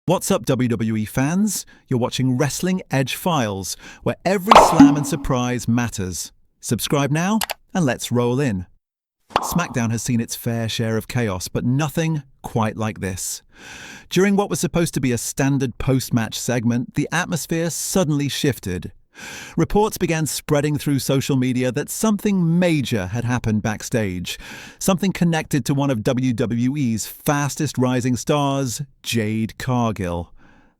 What's up, WWE fans? You're watching Wrestling Edge Files, where every slam and surprise matters. Subscribe now, and let's roll in. SmackDown has seen its fair share of chaos, but nothing quite like this. During what was supposed to be a standard post-match segment, the atmosphere suddenly shifted. Reports began spreading through social media that something major had happened backstage, something connected to one of WWE's fastest rising stars, Jade Cargill.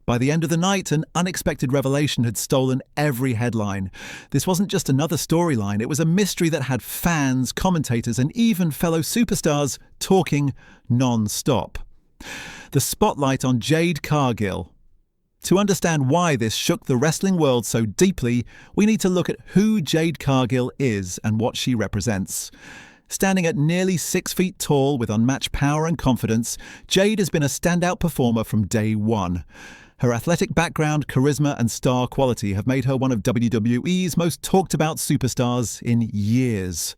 By the end of the night, an unexpected revelation had stolen every headline. This wasn't just another storyline, it was a mystery that had fans, commentators, and even fellow superstars talking non-stop. The spotlight on Jade Cargill. To understand why this shook the wrestling world so deeply, we need to look at who Jade Cargill is and what she represents. Standing at nearly 6 feet tall with unmatched power and confidence, Jade has been a standout performer from day one. Her athletic background, charisma, and star quality have made her one of WWE's most talked-about superstars in years.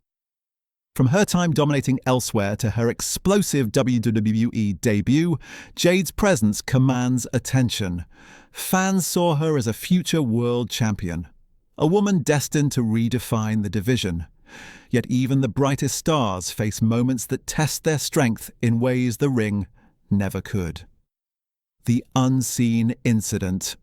From her time dominating elsewhere to her explosive WWE debut, Jade's presence commands attention. Fans saw her as a future world champion, a woman destined to redefine the division. Yet even the brightest stars face moments that test their strength in ways the ring never could. The unseen incident.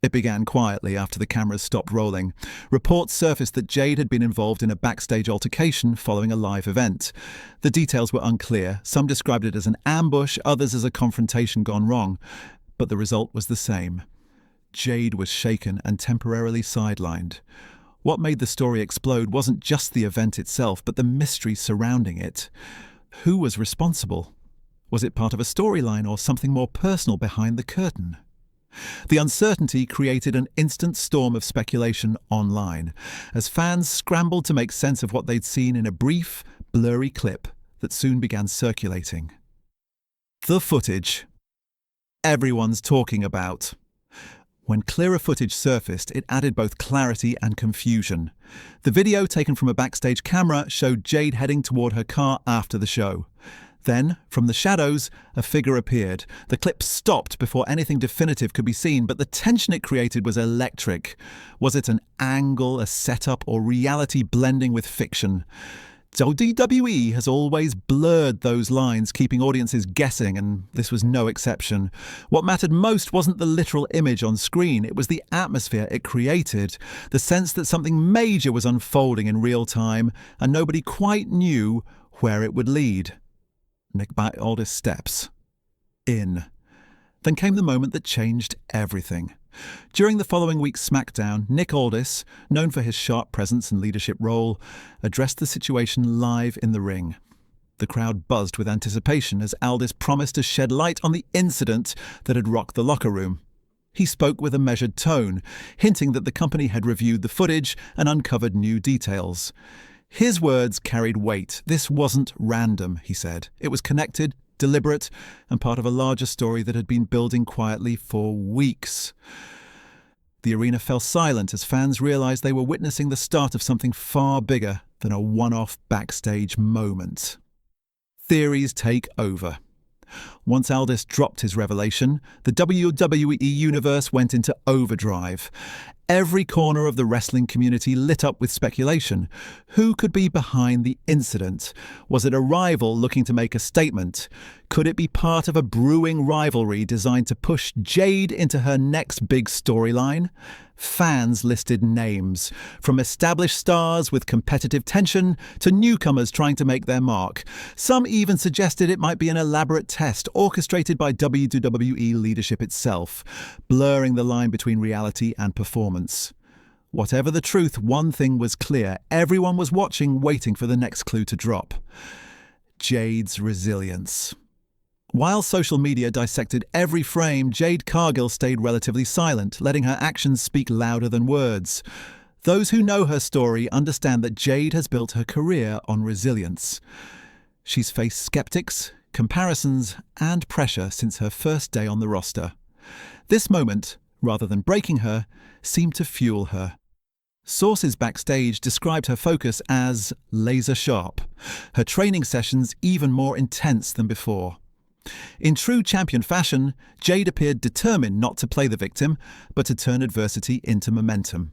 It began quietly after the cameras stopped rolling. Reports surfaced that Jade had been involved in a backstage altercation following a live event. The details were unclear. Some described it as an ambush, others as a confrontation gone wrong. But the result was the same. Jade was shaken and temporarily sidelined. What made the story explode wasn't just the event itself, but the mystery surrounding it. Who was responsible? Was it part of a storyline or something more personal behind the curtain? The uncertainty created an instant storm of speculation online, as fans scrambled to make sense of what they'd seen in a brief, blurry clip that soon began circulating. The footage. Everyone's talking about. When clearer footage surfaced, it added both clarity and confusion. The video taken from a backstage camera showed Jade heading toward her car after the show. Then, from the shadows, a figure appeared. The clip stopped before anything definitive could be seen, but the tension it created was electric. Was it an angle, a setup, or reality blending with fiction? WWE has always blurred those lines, keeping audiences guessing, and this was no exception. What mattered most wasn't the literal image on screen, it was the atmosphere it created, the sense that something major was unfolding in real time, and nobody quite knew where it would lead. Nick Aldis steps in. Then came the moment that changed everything. During the following week's SmackDown, Nick Aldis, known for his sharp presence and leadership role, addressed the situation live in the ring. The crowd buzzed with anticipation as Aldis promised to shed light on the incident that had rocked the locker room. He spoke with a measured tone, hinting that the company had reviewed the footage and uncovered new details. His words carried weight. This wasn't random, he said. It was connected, deliberate, and part of a larger story that had been building quietly for weeks. The arena fell silent as fans realized they were witnessing the start of something far bigger than a one-off backstage moment. Theories take over. Once Aldis dropped his revelation, the WWE Universe went into overdrive. Every corner of the wrestling community lit up with speculation. Who could be behind the incident? Was it a rival looking to make a statement? Could it be part of a brewing rivalry designed to push Jade into her next big storyline? Fans listed names, from established stars with competitive tension to newcomers trying to make their mark. Some even suggested it might be an elaborate test orchestrated by WWE leadership itself, blurring the line between reality and performance. Whatever the truth, one thing was clear. Everyone was watching, waiting for the next clue to drop. Jade's resilience. While social media dissected every frame, Jade Cargill stayed relatively silent, letting her actions speak louder than words. Those who know her story understand that Jade has built her career on resilience. She's faced skeptics, comparisons, and pressure since her first day on the roster. This moment, rather than breaking her, seemed to fuel her. Sources backstage described her focus as laser sharp, her training sessions even more intense than before. In true champion fashion, Jade appeared determined not to play the victim, but to turn adversity into momentum.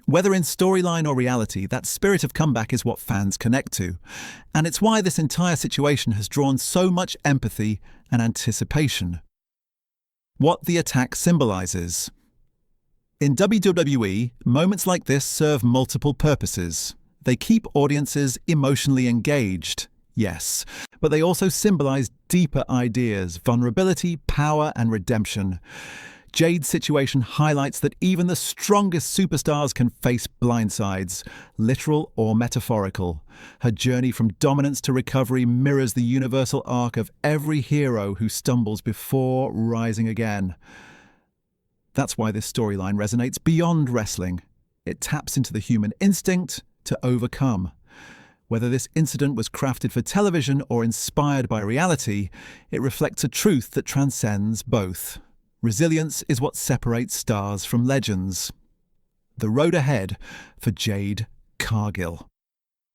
Whether in storyline or reality, that spirit of comeback is what fans connect to. And it's why this entire situation has drawn so much empathy and anticipation. What the attack symbolizes. In WWE, moments like this serve multiple purposes. They keep audiences emotionally engaged, yes, but they also symbolize deeper ideas, vulnerability, power, and redemption. Jade's situation highlights that even the strongest superstars can face blindsides, literal or metaphorical. Her journey from dominance to recovery mirrors the universal arc of every hero who stumbles before rising again. That's why this storyline resonates beyond wrestling. It taps into the human instinct to overcome. Whether this incident was crafted for television or inspired by reality, it reflects a truth that transcends both. Resilience is what separates stars from legends. The road ahead for Jade Cargill.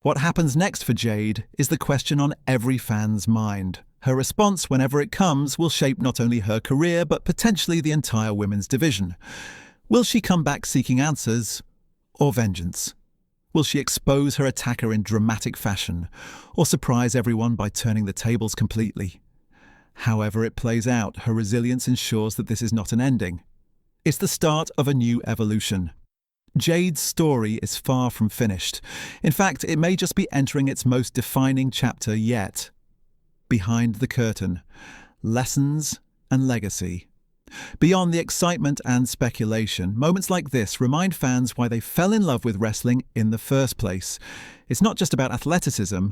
What happens next for Jade is the question on every fan's mind. Her response, whenever it comes, will shape not only her career, but potentially the entire women's division. Will she come back seeking answers or vengeance? Will she expose her attacker in dramatic fashion, or surprise everyone by turning the tables completely? However it plays out, her resilience ensures that this is not an ending. It's the start of a new evolution. Jade's story is far from finished. In fact, it may just be entering its most defining chapter yet. Behind the curtain, lessons and legacy. Beyond the excitement and speculation, moments like this remind fans why they fell in love with wrestling in the first place. It's not just about athleticism,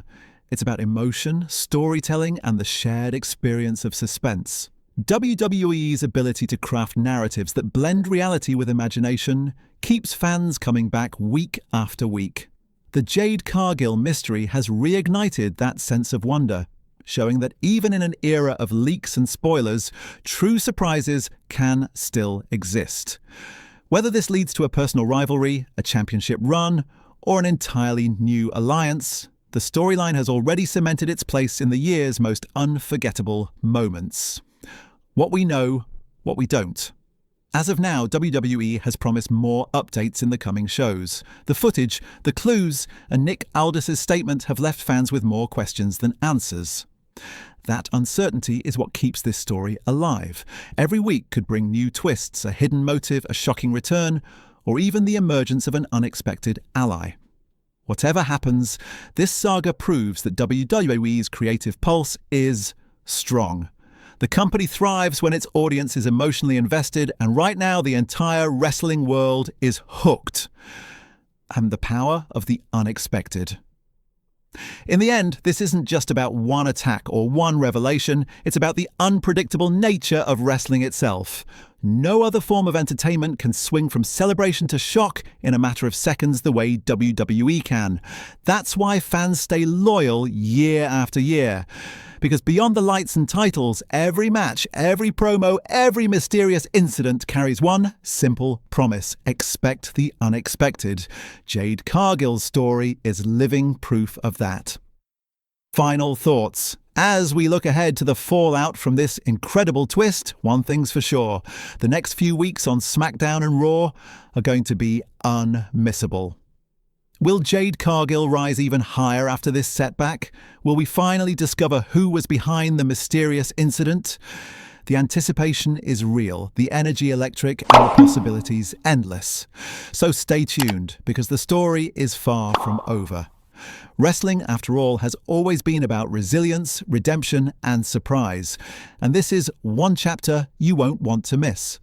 it's about emotion, storytelling, and the shared experience of suspense. WWE's ability to craft narratives that blend reality with imagination keeps fans coming back week after week. The Jade Cargill mystery has reignited that sense of wonder, showing that even in an era of leaks and spoilers, true surprises can still exist. Whether this leads to a personal rivalry, a championship run, or an entirely new alliance, the storyline has already cemented its place in the year's most unforgettable moments. What we know, what we don't. As of now, WWE has promised more updates in the coming shows. The footage, the clues, and Nick Aldis' statement have left fans with more questions than answers. That uncertainty is what keeps this story alive. Every week could bring new twists, a hidden motive, a shocking return, or even the emergence of an unexpected ally. Whatever happens, this saga proves that WWE's creative pulse is strong. The company thrives when its audience is emotionally invested, and right now the entire wrestling world is hooked. And the power of the unexpected. In the end, this isn't just about one attack or one revelation, it's about the unpredictable nature of wrestling itself. No other form of entertainment can swing from celebration to shock in a matter of seconds the way WWE can. That's why fans stay loyal year after year. Because beyond the lights and titles, every match, every promo, every mysterious incident carries one simple promise: expect the unexpected. Jade Cargill's story is living proof of that. Final thoughts. As we look ahead to the fallout from this incredible twist, one thing's for sure: the next few weeks on SmackDown and Raw are going to be unmissable. Will Jade Cargill rise even higher after this setback? Will we finally discover who was behind the mysterious incident? The anticipation is real, the energy electric, and the possibilities endless. So stay tuned, because the story is far from over. Wrestling, after all, has always been about resilience, redemption, and surprise. And this is one chapter you won't want to miss.